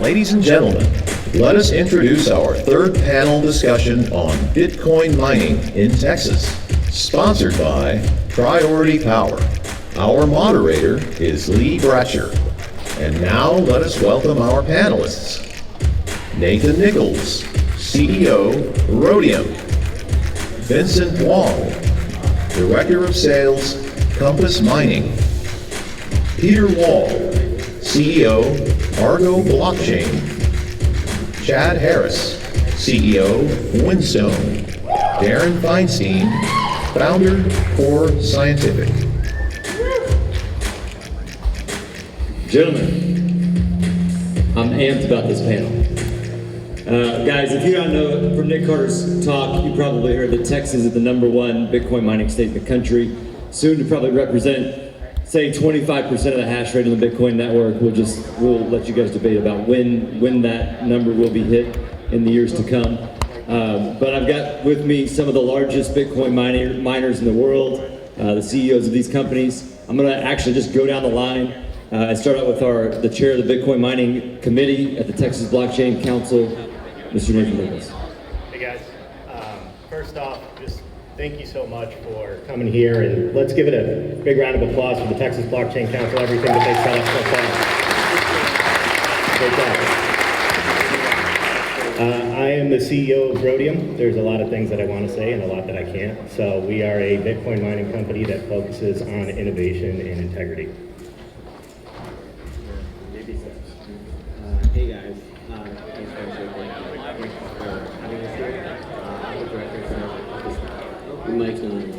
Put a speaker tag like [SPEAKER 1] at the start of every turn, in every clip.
[SPEAKER 1] Ladies and gentlemen, let us introduce our third panel discussion on Bitcoin mining in Texas, sponsored by Priority Power. Our moderator is Lee Bratcher. And now let us welcome our panelists. Nathan Nichols, CEO, Rhodium. Vincent Wong, Director of Sales, Compass Mining. Peter Wall, CEO, Argo Blockchain. Chad Harris, CEO, Windstone. Darren Feinstein, Founder, Core Scientific.
[SPEAKER 2] Gentlemen, I'm amped about this panel. Guys, if you don't know, from Nick Carter's talk, you probably heard that Texas is the #1 Bitcoin mining state in the country, soon to probably represent, say, 25% of the hash rate on the Bitcoin network. We'll let you guys debate about when that number will be hit in the years to come. But I've got with me some of the largest Bitcoin miners in the world, the CEOs of these companies. I'm gonna actually just go down the line. I start out with the chair of the Bitcoin Mining Committee at the Texas Blockchain Council, Mr. Nathan Nichols.
[SPEAKER 3] Hey guys, first off, just thank you so much for coming here, and let's give it a big round of applause for the Texas Blockchain Council, everything that they set up so far. Great job. I am the CEO of Rhodium. There's a lot of things that I want to say and a lot that I can't. So we are a Bitcoin mining company that focuses on innovation and integrity.
[SPEAKER 4] Hey guys, thanks for having us here. I'm the director of the mic's on.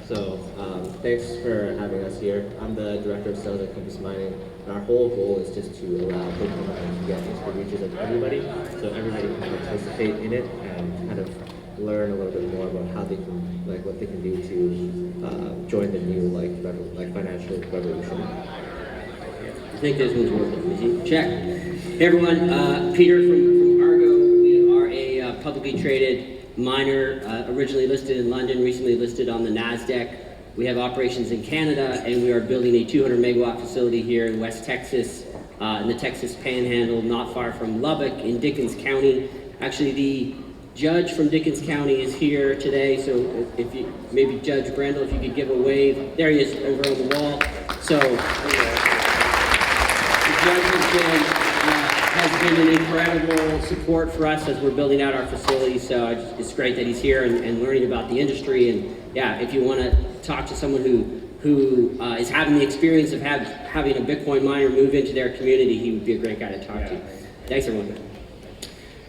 [SPEAKER 4] So thanks for having us here. I'm the director of sales at Compass Mining, and our whole goal is just to allow Bitcoin mining to get into the reaches of everybody, so everybody can participate in it and kind of learn a little bit more about how they can, like, what they can do to join the new financial revolution. I think this one's working. Check. Hey everyone, Peter from Argo. We are a publicly traded miner, originally listed in London, recently listed on the NASDAQ. We have operations in Canada, and we are building a 200 megawatt facility here in West Texas, in the Texas Panhandle, not far from Lubbock in Dickens County. Actually, the judge from Dickens County is here today, so if you, maybe Judge Brendel, if you could give a wave. There he is over on the wall. So, has been an incredible support for us as we're building out our facility. So it's great that he's here and learning about the industry. And yeah, if you want to talk to someone who is having the experience of having a Bitcoin miner move into their community, he would be a great guy to talk to. Thanks everyone.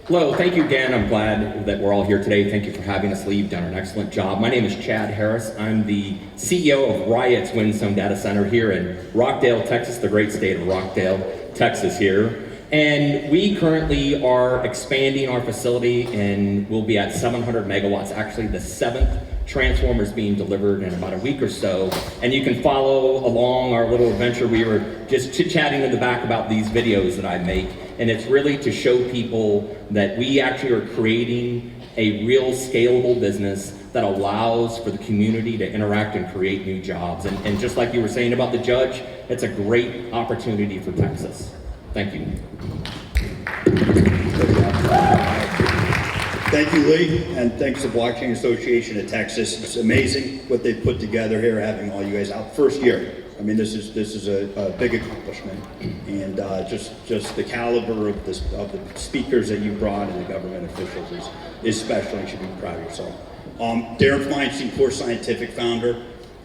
[SPEAKER 5] Hello, thank you again. I'm glad that we're all here today. Thank you for having us, Lee. You've done an excellent job. My name is Chad Harris. I'm the CEO of Riot's Windstone Data Center here in Rockdale, Texas, the great state of Rockdale, Texas here. And we currently are expanding our facility, and we'll be at 700 megawatts. Actually, the 7th transformer is being delivered in about a week or so. And you can follow along our little adventure. We were just chit-chatting in the back about these videos that I make. And it's really to show people that we actually are creating a real scalable business that allows for the community to interact and create new jobs. And just like you were saying about the judge, it's a great opportunity for Texas. Thank you.
[SPEAKER 6] Thank you, Lee, and thanks to Blockchain Association of Texas. It's amazing what they've put together here, having all you guys out first year. I mean, this is a big accomplishment, and just the caliber of the speakers that you brought and the government officials is special, and you should be proud of yourself. Darren Feinstein, Core Scientific founder.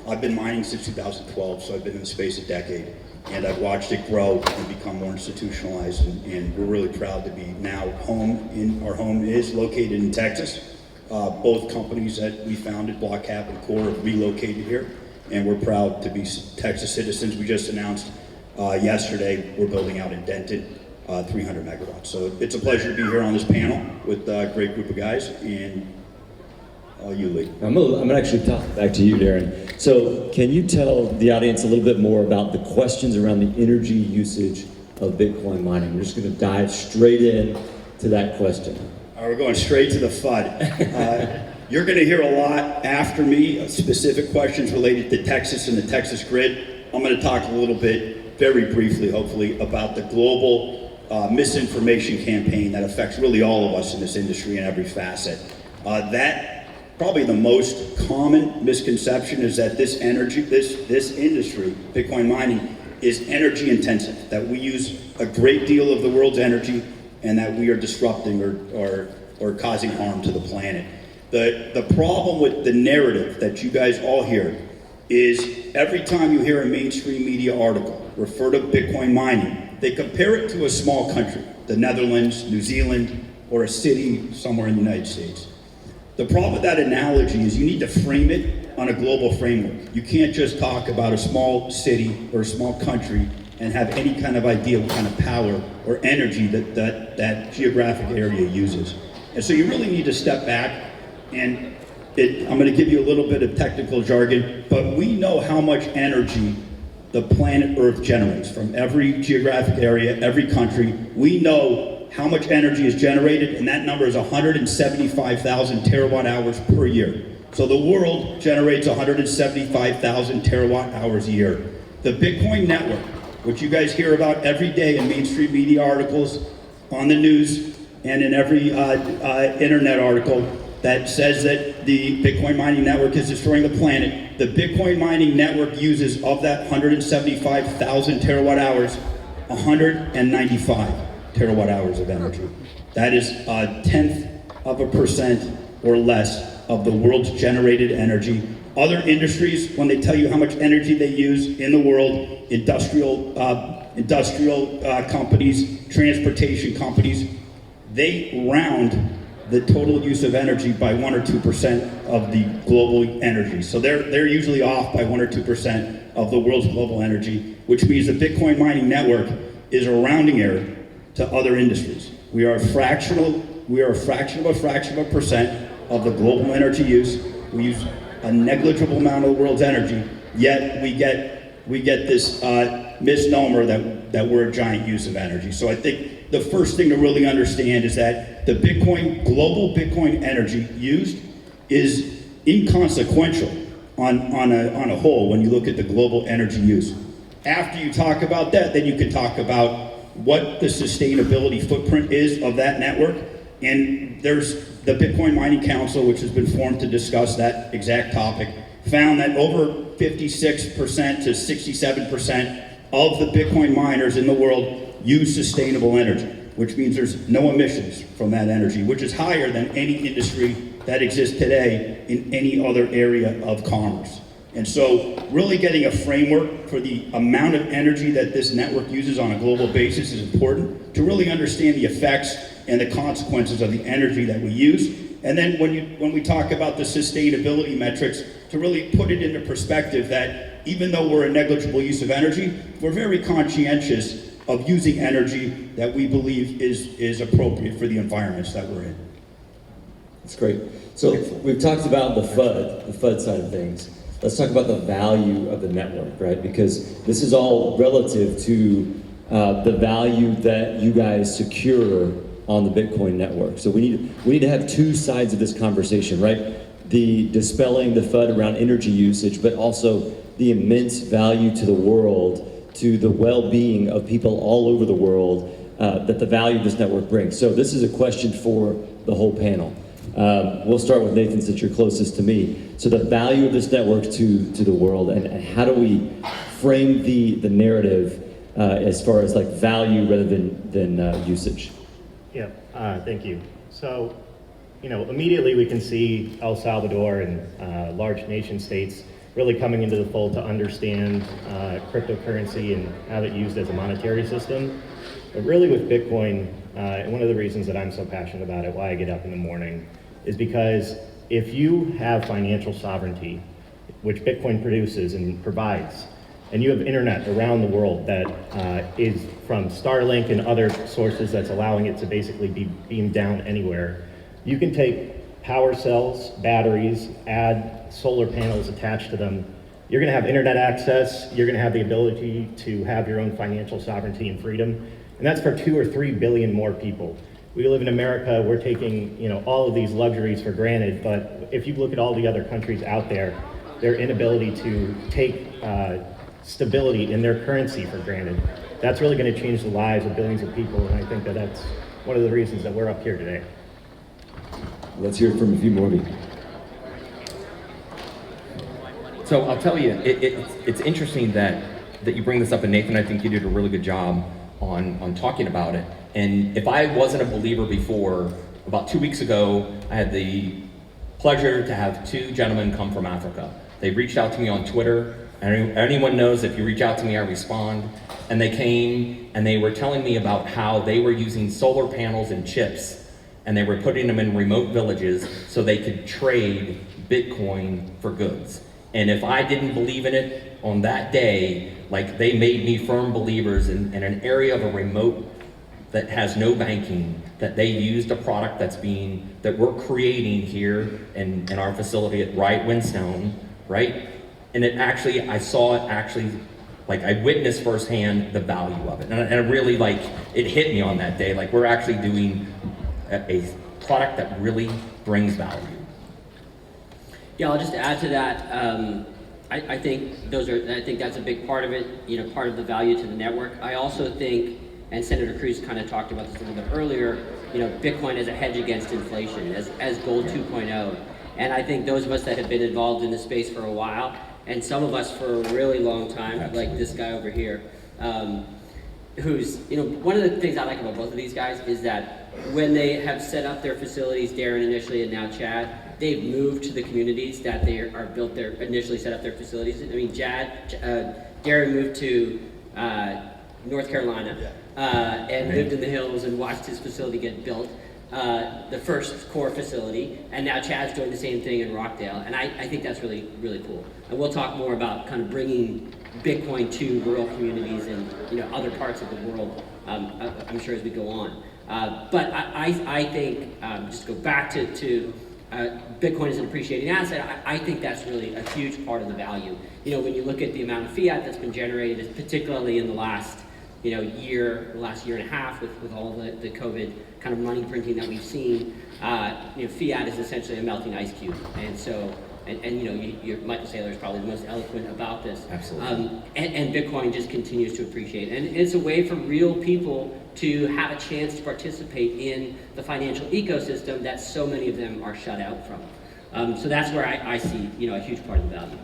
[SPEAKER 6] I've been mining since 2012, so I've been in the space a decade, and I've watched it grow and become more institutionalized, and we're really proud to be now home. Our home is located in Texas. Both companies that we founded, BlockCap and Core, have relocated here. And we're proud to be Texas citizens. We just announced yesterday we're building out in Denton, 300 megawatts. So it's a pleasure to be here on this panel with a great group of guys, and all you, Lee.
[SPEAKER 2] I'm gonna actually talk back to you, Darren. So can you tell the audience a little bit more about the questions around the energy usage of Bitcoin mining? We're just gonna dive straight in to that question.
[SPEAKER 6] All right, we're going straight to the FUD. You're going to hear a lot after me, specific questions related to Texas and the Texas grid. I'm going to talk a little bit very briefly, hopefully, about the global misinformation campaign that affects really all of us in this industry in every facet. That probably the most common misconception is that this industry, Bitcoin mining, is energy intensive, that we use a great deal of the world's energy and that we are disrupting or causing harm to the planet. The problem with the narrative that you guys all hear is every time you hear a mainstream media article refer to Bitcoin mining, they compare it to a small country, the Netherlands, New Zealand, or a city somewhere in the United States. The problem with that analogy is you need to frame it on a global framework. You can't just talk about a small city or a small country and have any kind of idea what kind of power or energy that geographic area uses. And so you really need to step back, and I'm going to give you a little bit of technical jargon, but we know how much energy the planet Earth generates from every geographic area, every country. We know how much energy is generated, and that number is 175,000 terawatt hours per year. So the world generates 175,000 terawatt hours a year. The Bitcoin network, which you guys hear about every day in mainstream media articles, on the news, and in every internet article that says that the Bitcoin mining network is destroying the planet, the Bitcoin mining network uses, of that 175,000 terawatt hours, 195 terawatt hours of energy. That is 0.1% or less of the world's generated energy. Other industries, when they tell you how much energy they use in the world, industrial companies, transportation companies, they round the total use of energy by 1 or 2% of the global energy. So they're usually off by 1 or 2% of the world's global energy, which means the Bitcoin mining network is a rounding error to other industries. We are a fraction of a percent of the global energy use. We use a negligible amount of the world's energy, yet we get this misnomer that we're a giant use of energy. So I think the first thing to really understand is that the global Bitcoin energy used is inconsequential on a whole when you look at the global energy use. After you talk about that, then you can talk about what the sustainability footprint is of that network. And there's the Bitcoin Mining Council, which has been formed to discuss that exact topic, found that over 56% to 67% of the Bitcoin miners in the world use sustainable energy, which means there's no emissions from that energy, which is higher than any industry that exists today in any other area of commerce. And so really getting a framework for the amount of energy that this network uses on a global basis is important to really understand the effects and the consequences of the energy that we use. And then when we talk about the sustainability metrics, to really put it into perspective that even though we're a negligible use of energy, we're very conscientious of using energy that we believe is appropriate for the environments that we're in.
[SPEAKER 2] That's great. So we've talked about the FUD side of things. Let's talk about the value of the network, right? Because this is all relative to the value that you guys secure on the Bitcoin network. So we need to have two sides of this conversation, right? The dispelling the FUD around energy usage, but also the immense value to the world, to the well-being of people all over the world that the value of this network brings. So this is a question for the whole panel. We'll start with Nathan, since you're closest to me. So the value of this network to the world, and how do we frame the narrative as far as like value rather than usage?
[SPEAKER 3] Yeah, thank you. So, immediately we can see El Salvador and large nation states really coming into the fold to understand cryptocurrency and how it's used as a monetary system. But really with Bitcoin, and one of the reasons that I'm so passionate about it, why I get up in the morning, is because if you have financial sovereignty, which Bitcoin produces and provides, and you have internet around the world that is from Starlink and other sources that's allowing it to basically be beamed down anywhere, you can take power cells, batteries, add solar panels attached to them. You're gonna have internet access, you're gonna have the ability to have your own financial sovereignty and freedom, and that's for 2 or 3 billion more people. We live in America, we're taking all of these luxuries for granted, but if you look at all the other countries out there, their inability to take stability in their currency for granted. That's really going to change the lives of billions of people, and I think that that's one of the reasons that we're up here today.
[SPEAKER 2] Let's hear it from a few more of you.
[SPEAKER 5] So I'll tell you, it's interesting that you bring this up, and Nathan, I think you did a really good job on talking about it. And if I wasn't a believer before, about 2 weeks ago, I had the pleasure to have 2 gentlemen come from Africa. They reached out to me on Twitter. Anyone knows if you reach out to me, I respond. And they came and they were telling me about how they were using solar panels and chips, and they were putting them in remote villages so they could trade Bitcoin for goods. And if I didn't believe in it on that day, like, they made me firm believers in an area of a remote that has no banking, that they used a product that we're creating here in our facility at Riot Windstone, right? And I saw it actually, like, I witnessed firsthand the value of it. And I really, like, it hit me on that day. Like, we're actually doing a product that really brings value.
[SPEAKER 7] Yeah, I'll just add to that. I think that's a big part of it, part of the value to the network. I also think, and Senator Cruz kind of talked about this a little bit earlier, Bitcoin as a hedge against inflation, as gold 2.0. And I think those of us that have been involved in the space for a while, and some of us for a really long time,
[SPEAKER 5] Absolutely.
[SPEAKER 7] like this guy over here, who's, one of the things I like about both of these guys is that when they have set up their facilities, Darren initially and now Chad, they've moved to the communities that they are built there, initially set up their facilities. I mean, Darren moved to North Carolina and lived in the hills and watched his facility get built, the first core facility, and now Chad's doing the same thing in Rockdale, and I think that's really, really cool. And we'll talk more about kind of bringing Bitcoin to rural communities and other parts of the world, I'm sure, as we go on. But I think, just to go back to Bitcoin is an appreciating asset, I think that's really a huge part of the value. When you look at the amount of fiat that's been generated, particularly in the last year and a half with all the COVID kind of money printing that we've seen, fiat is essentially a melting ice cube. And so, Michael Saylor is probably the most eloquent about this.
[SPEAKER 5] Absolutely.
[SPEAKER 7] And Bitcoin just continues to appreciate. And it's a way for real people to have a chance to participate in the financial ecosystem that so many of them are shut out from. So that's where I see, a huge part of the value.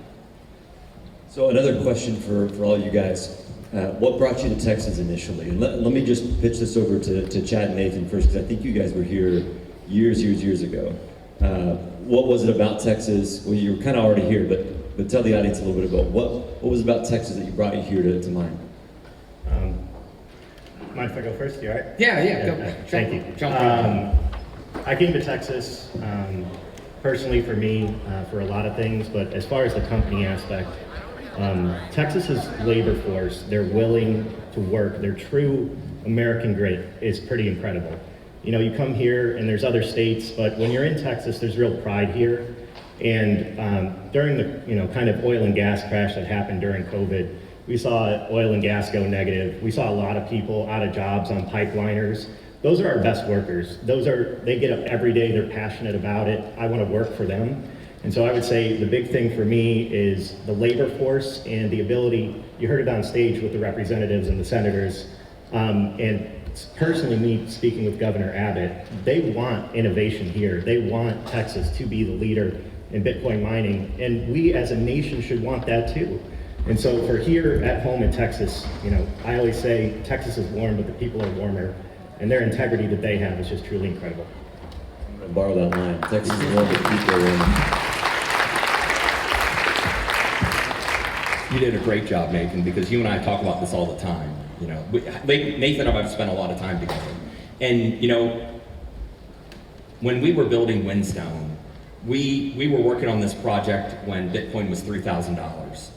[SPEAKER 2] So another question for all you guys. What brought you to Texas initially? And let me just pitch this over to Chad and Nathan first, because I think you guys were here years ago. What was it about Texas? Well, you were kind of already here, but tell the audience a little bit about what was about Texas that you brought you here to mine?
[SPEAKER 3] Mind if I go first? You all right?
[SPEAKER 5] Yeah, go.
[SPEAKER 3] Thank you.
[SPEAKER 5] Jump right
[SPEAKER 3] I came to Texas personally for me, for a lot of things, but as far as the company aspect, Texas's labor force, they're willing to work, their true American grit is pretty incredible. You come here and there's other states, but when you're in Texas, there's real pride here. And during the kind of oil and gas crash that happened during COVID, we saw oil and gas go negative. We saw a lot of people out of jobs on pipeliners. Those are our best workers. They get up every day, they're passionate about it. I want to work for them. And so I would say the big thing for me is the labor force and the ability, you heard it on stage with the representatives and the senators, and personally me speaking with Governor Abbott, they want innovation here. They want Texas to be the leader in Bitcoin mining, and we as a nation should want that too. And so for here at home in Texas, I always say Texas is warm, but the people are warmer, and their integrity that they have is just truly incredible.
[SPEAKER 2] I'm going to borrow that line. Texas is warm, but the people are warm.
[SPEAKER 5] You did a great job, Nathan, because you and I talk about this all the time. Nathan and I have spent a lot of time together. And, when we were building Windstone, we were working on this project when Bitcoin was $3,000.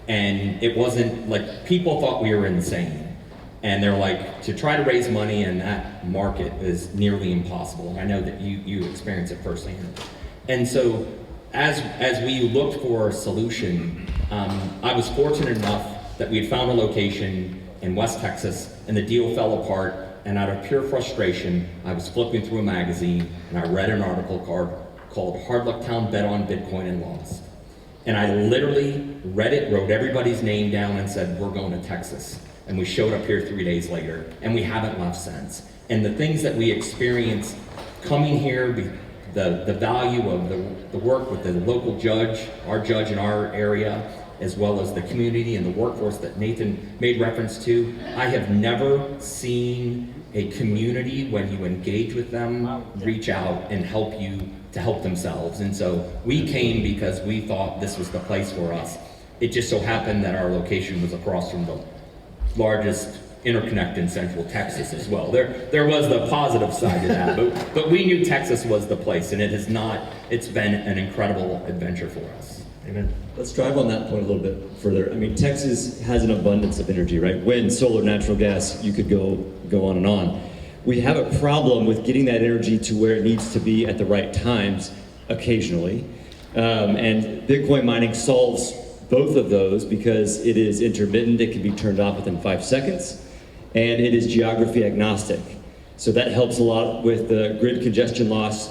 [SPEAKER 5] And it wasn't like, people thought we were insane. And they're like, to try to raise money in that market is nearly impossible. And I know that you experience it firsthand. And so as we looked for a solution, I was fortunate enough that we had found a location in West Texas, and the deal fell apart, and out of pure frustration, I was flipping through a magazine, and I read an article called Hard Luck Town Bet on Bitcoin and Lost. And I literally read it, wrote everybody's name down, and said, we're going to Texas. And we showed up here 3 days later, and we haven't left since. And the things that we experienced coming here, the value of the work with the local judge, our judge in our area, as well as the community and the workforce that Nathan made reference to, I have never seen a community, when you engage with them, reach out and help you to help themselves. And so we came because we thought this was the place for us. It just so happened that our location was across from the largest interconnect in Central Texas as well. There was the positive side to that, but we knew Texas was the place, and it's been an incredible adventure for us.
[SPEAKER 3] Amen.
[SPEAKER 2] Let's drive on that point a little bit further. I mean, Texas has an abundance of energy, right? Wind, solar, natural gas, you could go on and on. We have a problem with getting that energy to where it needs to be at the right times occasionally. And Bitcoin mining solves both of those because it is intermittent, it can be turned off within 5 seconds, and it is geography agnostic. So that helps a lot with the grid congestion loss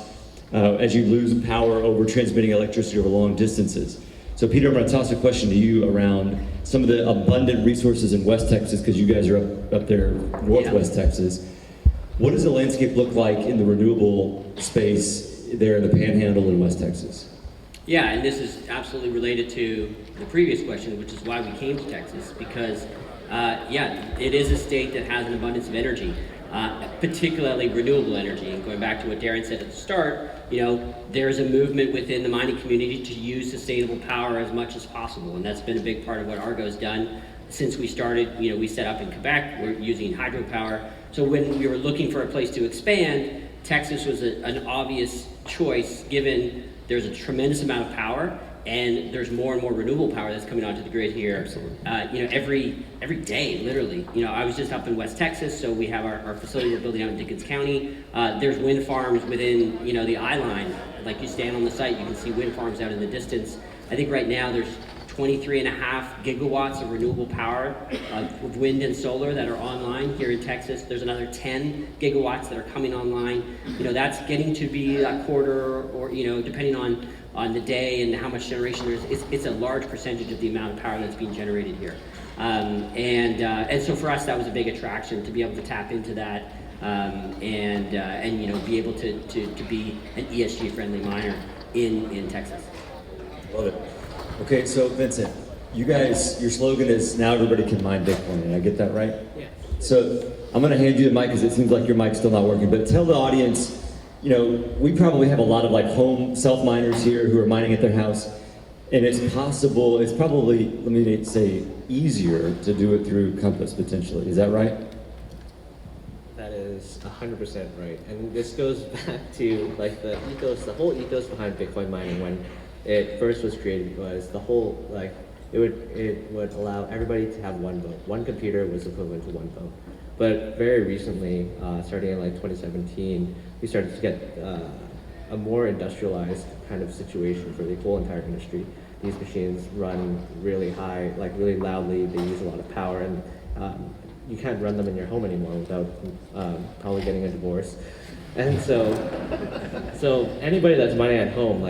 [SPEAKER 2] as you lose power over transmitting electricity over long distances. So Peter, I'm going to toss a question to you around some of the abundant resources in West Texas, because you guys are up there, Northwest Texas. What does the landscape look like in the renewable space there in the Panhandle in West Texas?
[SPEAKER 7] Yeah, and this is absolutely related to the previous question, which is why we came to Texas, because it is a state that has an abundance of energy, particularly renewable energy. And going back to what Darren said at the start, there's a movement within the mining community to use sustainable power as much as possible, and that's been a big part of what Argo's done since we started. We set up in Quebec, we're using hydropower. So when we were looking for a place to expand, Texas was an obvious choice, given there's a tremendous amount of power, and there's more and more renewable power that's coming onto the grid here. Every day, literally. I was just up in West Texas, so we have our facility we're building out in Dickens County. There's wind farms within, the eye line. Like, you stand on the site, you can see wind farms out in the distance. I think right now there's 23.5 gigawatts of renewable power with wind and solar that are online here in Texas. There's another 10 gigawatts that are coming online. That's getting to be a quarter, or depending on the day and how much generation there is. It's a large percentage of the amount of power that's being generated here. And so for us, that was a big attraction, to be able to tap into that and be able to be an ESG friendly miner in Texas.
[SPEAKER 2] Love it. Okay, so Vincent, you guys, your slogan is "Now everybody can mine Bitcoin." Did I get that right?
[SPEAKER 7] Yeah.
[SPEAKER 2] So I'm going to hand you the mic because it seems like your mic's still not working. But tell the audience, we probably have a lot of home self miners here who are mining at their house, and it's probably, let me say, easier to do it through Compass potentially. Is that right?
[SPEAKER 4] That is 100% right. And this goes back to the whole ethos behind Bitcoin mining when it first was created. Was the whole it would allow everybody to have one vote. One computer was equivalent to one vote. But very recently, starting in 2017, we started to get a more industrialized kind of situation for the whole entire industry. These machines run really high, really loudly. They use a lot of power, and you can't run them in your home anymore without probably getting a divorce. And so anybody that's mining at home,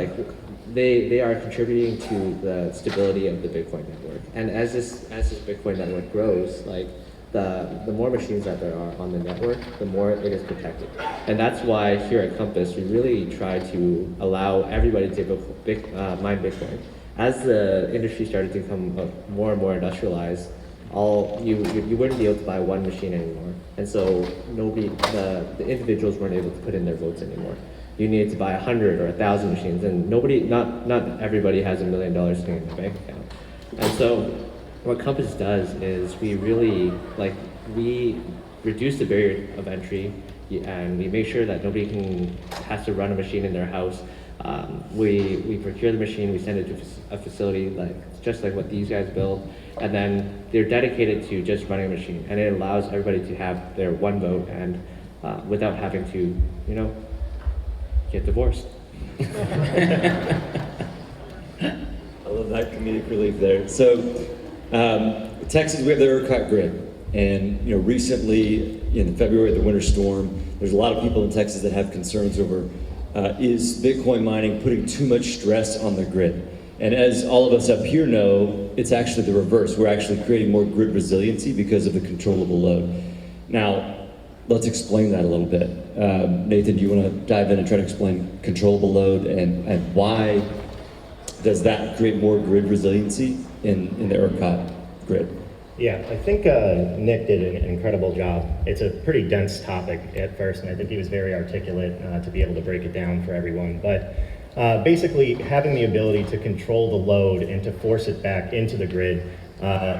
[SPEAKER 4] they are contributing to the stability of the Bitcoin network. And as this Bitcoin network grows, the more machines that there are on the network, the more it is protected. And that's why here at Compass, we really try to allow everybody to mine Bitcoin. As the industry started to become more and more industrialized, you wouldn't be able to buy one machine anymore. And so the individuals weren't able to put in their votes anymore. You needed to buy 100 or 1,000 machines, and not everybody has $1 million sitting in their bank account. And so what Compass does is we really we reduce the barrier of entry, and we make sure that nobody has to run a machine in their house. We procure the machine, we send it to a facility just like what these guys build, and then they're dedicated to just running a machine, and it allows everybody to have their one vote and without having to get divorced.
[SPEAKER 2] I love that comedic relief there. So Texas, we have the ERCOT grid, and recently in February, the winter storm, there's a lot of people in Texas that have concerns over is Bitcoin mining putting too much stress on the grid? And as all of us up here know, it's actually the reverse. We're actually creating more grid resiliency because of the controllable load. Now, let's explain that a little bit. Nathan, do you want to dive in and try to explain controllable load and why does that create more grid resiliency in the ERCOT grid?
[SPEAKER 3] Yeah, I think Nick did an incredible job. It's a pretty dense topic at first, and I think he was very articulate to be able to break it down for everyone. But basically, having the ability to control the load and to force it back into the grid.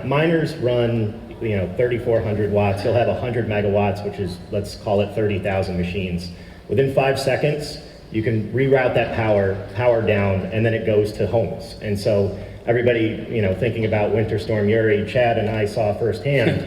[SPEAKER 3] Miners run, 3,400 watts. You'll have 100 megawatts, which is, let's call it 30,000 machines. Within 5 seconds, you can reroute that power down, and then it goes to homes. And so everybody, thinking about Winter Storm Uri, Chad and I saw firsthand,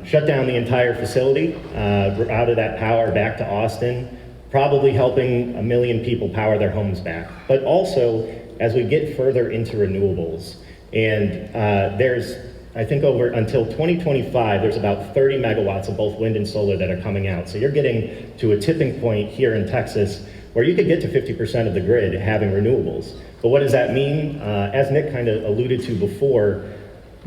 [SPEAKER 3] shut down the entire facility, routed that power back to Austin, probably helping 1 million people power their homes back. But also, as we get further into renewables, and there's, I think until 2025, there's about 30 megawatts of both wind and solar that are coming out. So you're getting to a tipping point here in Texas where you could get to 50% of the grid having renewables. But what does that mean? As Nick kind of alluded to before,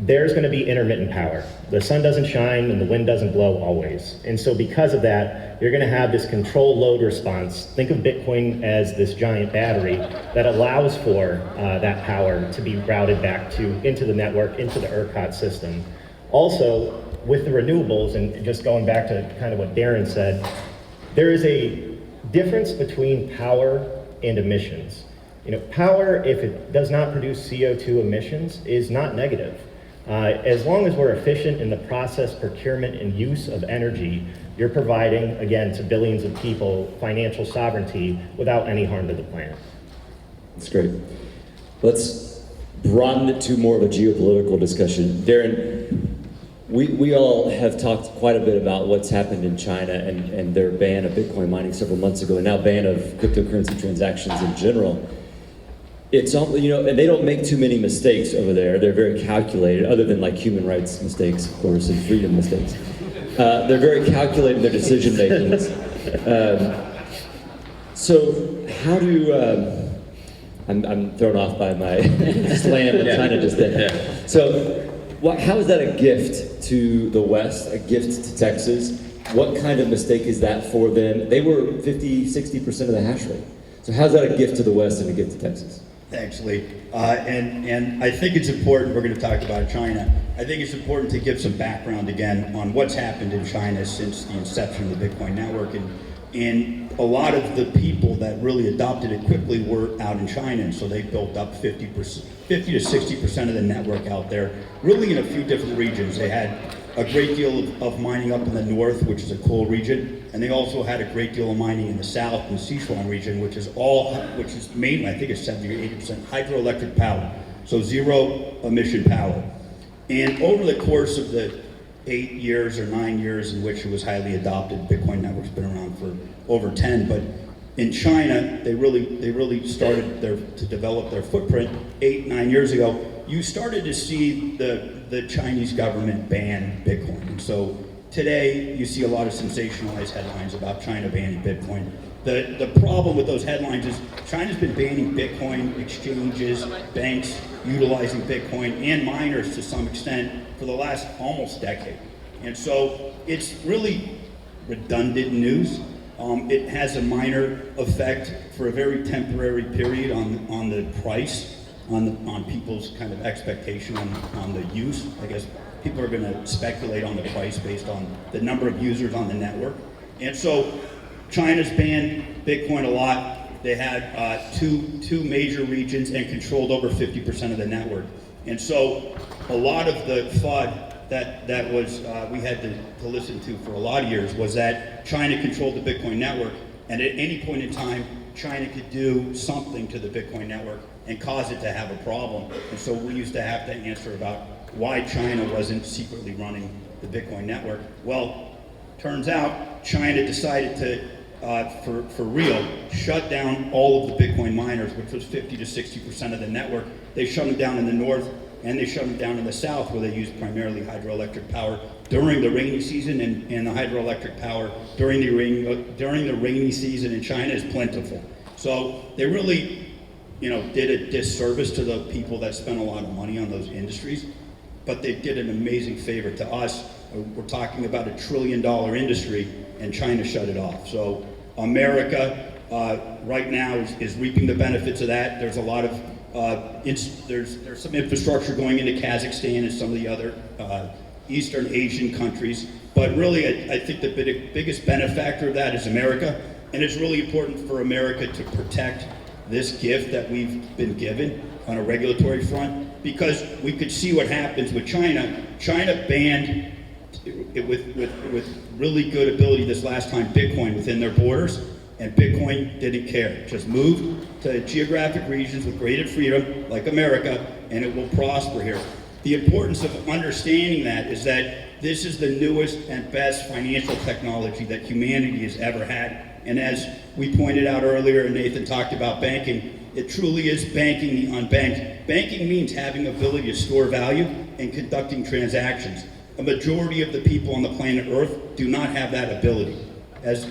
[SPEAKER 3] there's going to be intermittent power. The sun doesn't shine and the wind doesn't blow always. And so because of that, you're going to have this control load response. Think of Bitcoin as this giant battery that allows for that power to be routed back into the network, into the ERCOT system. Also, with the renewables, and just going back to kind of what Darren said, there is a difference between power and emissions. Power, if it does not produce CO2 emissions, is not negative. As long as we're efficient in the process, procurement, and use of energy, you're providing, again, to billions of people, financial sovereignty without any harm to the planet.
[SPEAKER 2] That's great. Let's broaden it to more of a geopolitical discussion. Darren, we all have talked quite a bit about what's happened in China and their ban of Bitcoin mining several months ago, and now ban of cryptocurrency transactions in general. It's and they don't make too many mistakes over there. They're very calculated, other than like human rights mistakes, of course, and freedom mistakes. They're very calculated in their decision makings. So how do I'm thrown off by my slam that China just did. So how is that a gift to the West, a gift to Texas? What kind of mistake is that for them? They were 50-60% of the hash rate. So how's that a gift to the West and a gift to Texas?
[SPEAKER 6] Thanks, Lee. And I think it's important, we're going to talk about China. I think it's important to give some background again on what's happened in China since the inception of the Bitcoin network. And a lot of the people that really adopted it quickly were out in China, and so they built up 50 to 60% of the network out there, really in a few different regions. They had a great deal of mining up in the north, which is a coal region, and they also had a great deal of mining in the south, in the Sichuan region, which is mainly, I think it's 70 or 80% hydroelectric power, so zero emission power. And over the course of the 8 years or 9 years in which it was highly adopted, Bitcoin network's been around for over 10, but in China, they really started to develop their footprint 8-9 years ago. You started to see the Chinese government ban Bitcoin. And so today, you see a lot of sensationalized headlines about China banning Bitcoin. The problem with those headlines is China's been banning Bitcoin, exchanges, banks utilizing Bitcoin, and miners to some extent for the last almost decade. And so it's really redundant news. It has a minor effect for a very temporary period on the price, on people's kind of expectation on the use. I guess people are going to speculate on the price based on the number of users on the network. And so China's banned Bitcoin a lot. They had two major regions and controlled over 50% of the network. And so a lot of the FUD that was we had to listen to for a lot of years was that China controlled the Bitcoin network, and at any point in time, China could do something to the Bitcoin network and cause it to have a problem. And so we used to have to answer about why China wasn't secretly running the Bitcoin network. Well, turns out China decided to, for real, shut down all of the Bitcoin miners, which was 50 to 60% of the network. They shut them down in the north, and they shut them down in the south, where they used primarily hydroelectric power during the rainy season, and the hydroelectric power during the rainy season in China is plentiful. So they really did a disservice to the people that spent a lot of money on those industries, but they did an amazing favor to us. We're talking about $1 trillion industry, and China shut it off. So America right now is reaping the benefits of that. There's a lot of there's some infrastructure going into Kazakhstan and some of the other Eastern Asian countries, but really I think the biggest benefactor of that is America, and it's really important for America to protect this gift that we've been given on a regulatory front, because we could see what happens with China. China banned it with really good ability this last time Bitcoin within their borders, and Bitcoin didn't care. Just moved to geographic regions with greater freedom like America, and it will prosper here. The importance of understanding that is that this is the newest and best financial technology that humanity has ever had. And as we pointed out earlier, and Nathan talked about banking, it truly is banking the unbanked. Banking means having ability to store value and conducting transactions. A majority of the people on the planet Earth do not have that ability. As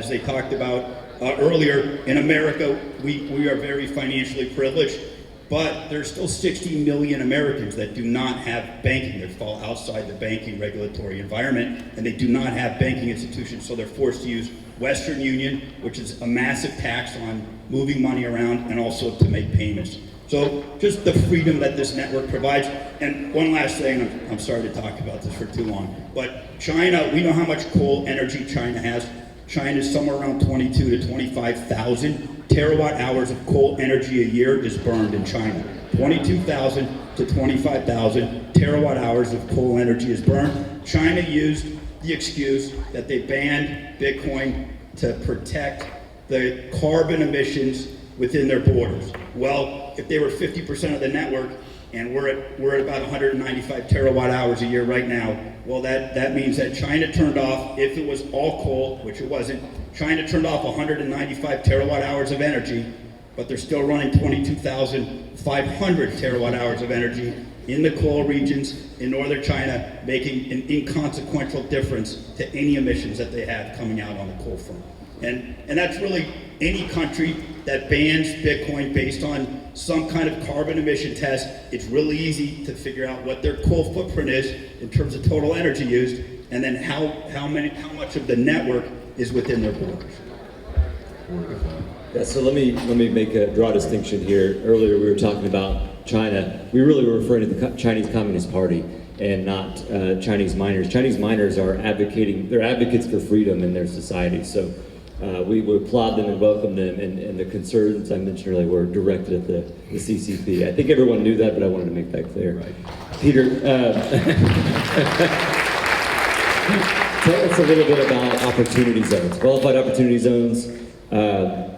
[SPEAKER 6] they talked about earlier, in America, we are very financially privileged, but there's still 60 million Americans that do not have banking. They fall outside the banking regulatory environment, and they do not have banking institutions, so they're forced to use Western Union, which is a massive tax on moving money around and also to make payments. So just the freedom that this network provides. And one last thing, I'm sorry to talk about this for too long, but China, we know how much coal energy China has. China is somewhere around 22 to 25,000 terawatt hours of coal energy a year is burned in China. 22,000 to 25,000 terawatt hours of coal energy is burned. China used the excuse that they banned Bitcoin to protect the carbon emissions within their borders. Well, if they were 50% of the network, and we're at about 195 terawatt hours a year right now, well, that means that China turned off, if it was all coal, which it wasn't, China turned off 195 terawatt hours of energy, but they're still running 22,500 terawatt hours of energy in the coal regions in northern China, making an inconsequential difference to any emissions that they have coming out on the coal front. And that's really any country that bans Bitcoin based on some kind of carbon emission test. It's really easy to figure out what their coal footprint is in terms of total energy used, and then how much of the network is within their borders.
[SPEAKER 2] Yeah, so let me draw a distinction here. Earlier we were talking about China. We really were referring to the Chinese Communist Party and not Chinese miners. Chinese miners are they're advocates for freedom in their society. So we would applaud them and welcome them, and the concerns I mentioned earlier were directed at the CCP. I think everyone knew that, but I wanted to make that clear. Right. Peter, tell us a little bit about opportunity zones, qualified opportunity zones.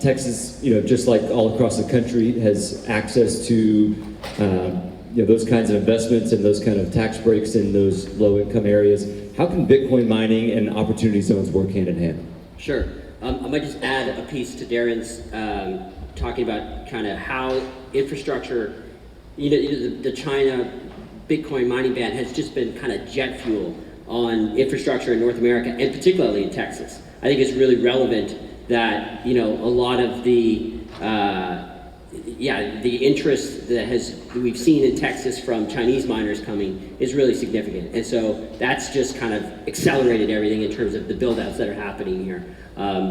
[SPEAKER 2] Texas, just like all across the country, has access to those kinds of investments and those kind of tax breaks in those low-income areas. How can Bitcoin mining and opportunity zones work hand in hand?
[SPEAKER 7] Sure. I might just add a piece to Darren's talking about kind of how infrastructure, the China Bitcoin mining ban has just been kind of jet fuel on infrastructure in North America, and particularly in Texas. I think it's really relevant that, a lot of the interest that we've seen in Texas from Chinese miners coming is really significant. And so that's just kind of accelerated everything in terms of the build-outs that are happening here.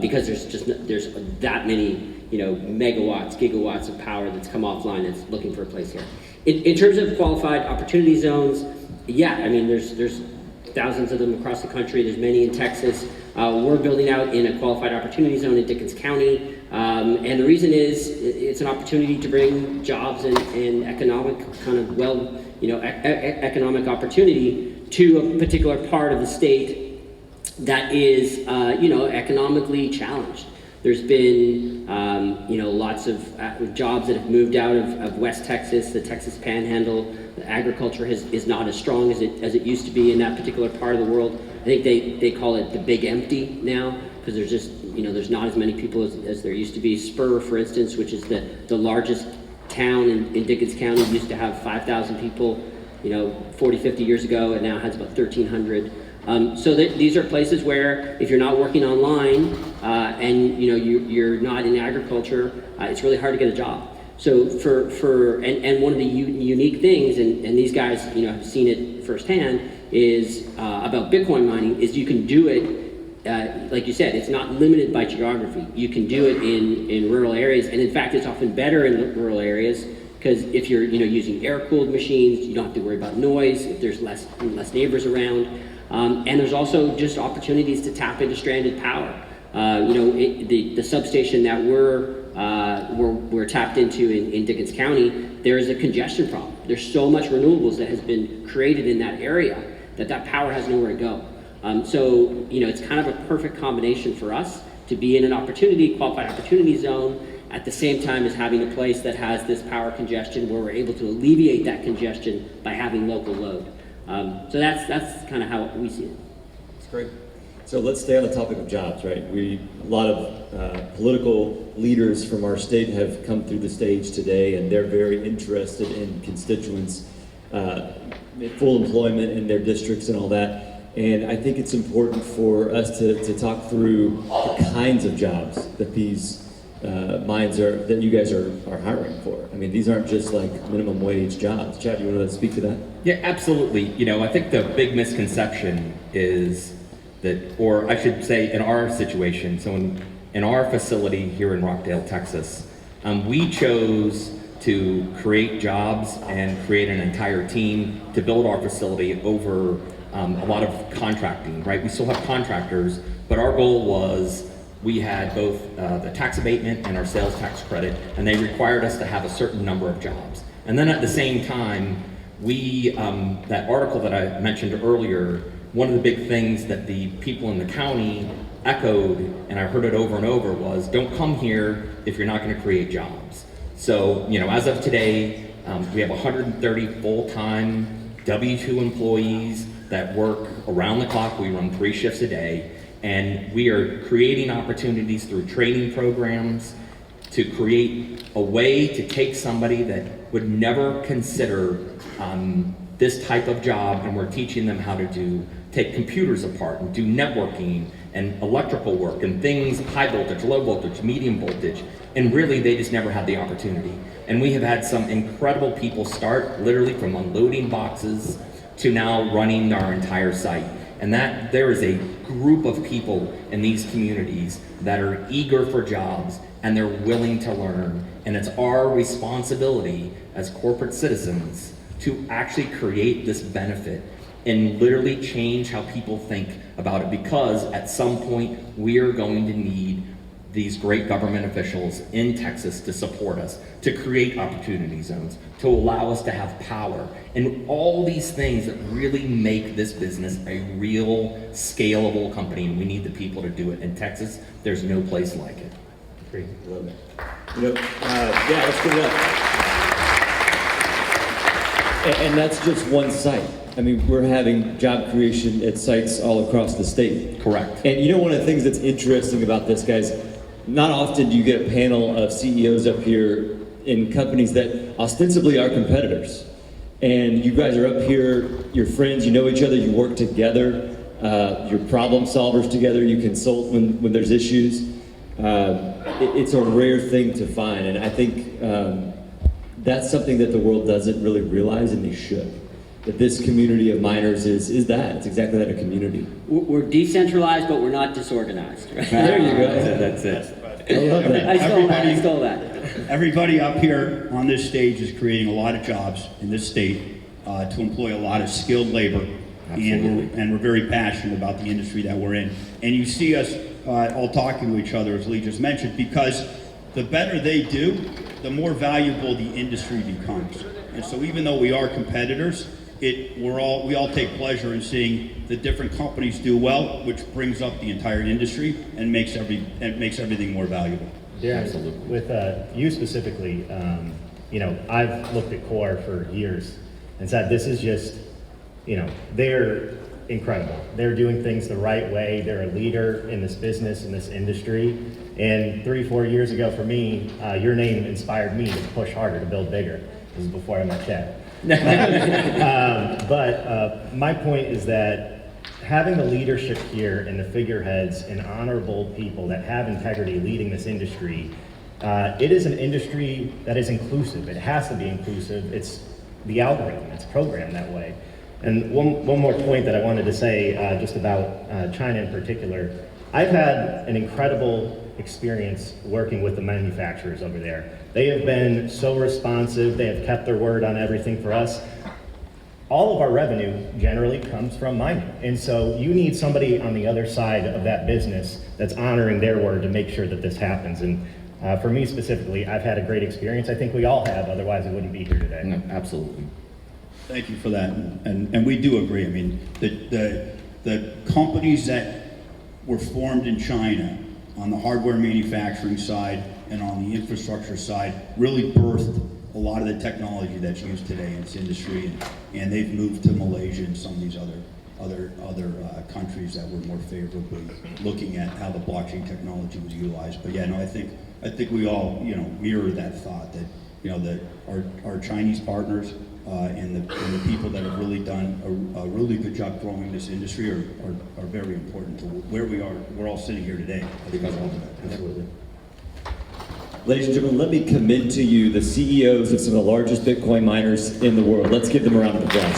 [SPEAKER 7] Because there's that many, megawatts, gigawatts of power that's come offline that's looking for a place here. In terms of qualified opportunity zones, there's thousands of them across the country. There's many in Texas. We're building out in a qualified opportunity zone in Dickens County. And the reason is it's an opportunity to bring jobs and economic kind of economic opportunity to a particular part of the state that is, economically challenged. There's been, lots of jobs that have moved out of West Texas, the Texas Panhandle. The agriculture is not as strong as it used to be in that particular part of the world. I think they call it the big empty now, because there's just, there's not as many people as there used to be. Spur, for instance, which is the largest town in Dickens County, used to have 5,000 people, 40, 50 years ago, and now has about 1,300. So these are places where if you're not working online and you're not in agriculture, it's really hard to get a job. So and one of the unique things, and these guys, have seen it firsthand, is about Bitcoin mining, is you can do it, like you said, it's not limited by geography. You can do it in rural areas, and in fact, it's often better in rural areas, because if you're using air-cooled machines, you don't have to worry about noise, if there's less neighbors around. And there's also just opportunities to tap into stranded power. The substation that we're tapped into in Dickens County, there is a congestion problem. There's so much renewables that has been created in that area that power has nowhere to go. So it's kind of a perfect combination for us to be in an qualified opportunity zone, at the same time as having a place that has this power congestion where we're able to alleviate that congestion by having local load. So that's kind of how we see it.
[SPEAKER 2] That's great. So let's stay on the topic of jobs, right? A lot of political leaders from our state have come through the stage today, and they're very interested in constituents, full employment in their districts and all that. And I think it's important for us to talk through the kinds of jobs that these mines that you guys are hiring for. I mean, these aren't just like minimum wage jobs. Chad, you want to speak to that?
[SPEAKER 5] Yeah, absolutely. I think the big misconception is that, or I should say in our situation, so in our facility here in Rockdale, Texas, we chose to create jobs and create an entire team to build our facility over a lot of contracting, right? We still have contractors, but our goal was we had both the tax abatement and our sales tax credit, and they required us to have a certain number of jobs. And then at the same time, that article that I mentioned earlier, one of the big things that the people in the county echoed, and I heard it over and over, was don't come here if you're not going to create jobs. So, as of today, we have 130 full-time W-2 employees that work around the clock. We run 3 shifts a day. And we are creating opportunities through training programs to create a way to take somebody that would never consider this type of job, and we're teaching them how to take computers apart and do networking and electrical work and things, high voltage, low voltage, medium voltage, and really they just never had the opportunity. And we have had some incredible people start literally from unloading boxes to now running our entire site. And that there is a group of people in these communities that are eager for jobs and they're willing to learn. And it's our responsibility as corporate citizens to actually create this benefit and literally change how people think about it, because at some point we are going to need these great government officials in Texas to support us, to create opportunity zones, to allow us to have power, and all these things that really make this business a real scalable company, and we need the people to do it. In Texas, there's no place like it.
[SPEAKER 2] Great, love it. Yeah, let's give it up. And that's just one site. I mean, we're having job creation at sites all across the state.
[SPEAKER 5] Correct.
[SPEAKER 2] And one of the things that's interesting about this, guys, not often do you get a panel of CEOs up here in companies that ostensibly are competitors. And you guys are up here, you're friends, you know each other, you work together, you're problem solvers together, you consult when there's issues. It's a rare thing to find, and I think that's something that the world doesn't really realize, and they should. That this community of miners is that. It's exactly that, a community.
[SPEAKER 7] We're decentralized, but we're not disorganized. Right?
[SPEAKER 2] There you go.
[SPEAKER 5] That's it.
[SPEAKER 2] I love that.
[SPEAKER 7] I stole that.
[SPEAKER 6] Everybody up here on this stage is creating a lot of jobs in this state to employ a lot of skilled labor. And we're very passionate about the industry that we're in. And you see us all talking to each other, as Lee just mentioned, because the better they do, the more valuable the industry becomes. And so even though we are competitors, we all take pleasure in seeing the different companies do well, which brings up the entire industry and makes everything more valuable.
[SPEAKER 3] Yeah, absolutely. With you specifically, I've looked at Core for years and said this is just, they're incredible. They're doing things the right way. They're a leader in this business, in this industry. And 3-4 years ago for me, your name inspired me to push harder, to build bigger. This is before I met Chad. But my point is that having the leadership here and the figureheads and honorable people that have integrity leading this industry It is an industry that is inclusive. It has to be inclusive. It's the algorithm. It's programmed that way. And one more point that I wanted to say just about China in particular. I've had an incredible experience working with the manufacturers over there. They have been so responsive. They have kept their word on everything for us. All of our revenue generally comes from mining. And so you need somebody on the other side of that business that's honoring their word to make sure that this happens. And for me specifically, I've had a great experience. I think we all have, otherwise I wouldn't be here today.
[SPEAKER 5] No, absolutely.
[SPEAKER 6] Thank you for that, and we do agree. I mean, the companies that were formed in China on the hardware manufacturing side and on the infrastructure side really birthed a lot of the technology that's used today in this industry, and they've moved to Malaysia and some of these other countries that were more favorably looking at how the blockchain technology was utilized. But yeah, no, I think we all mirror that thought that that our Chinese partners and the people that have really done a really good job growing this industry are very important to where we are. We're all sitting here today because of that.
[SPEAKER 2] Absolutely. Ladies and gentlemen, let me commend to you the CEOs of some of the largest Bitcoin miners in the world. Let's give them a round of applause.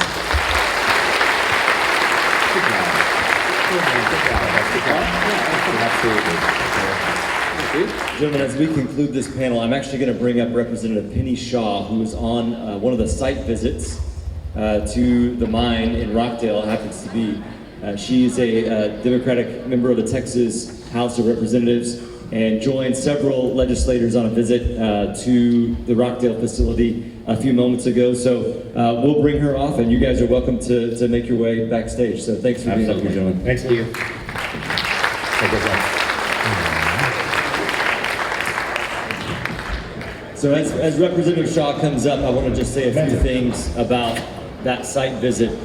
[SPEAKER 2] Gentlemen, as we conclude this panel, I'm actually going to bring up Representative Penny Shaw, who was on one of the site visits to the mine in Rockdale. Happens to be she's a Democratic member of the Texas House of Representatives and joined several legislators on a visit to the Rockdale facility a few moments ago. So we'll bring her off, and you guys are welcome to make your way backstage. So thanks for being up here, gentlemen.
[SPEAKER 3] Thanks to you.
[SPEAKER 2] So as Representative Shaw comes up, I want to just say a few things about that site visit.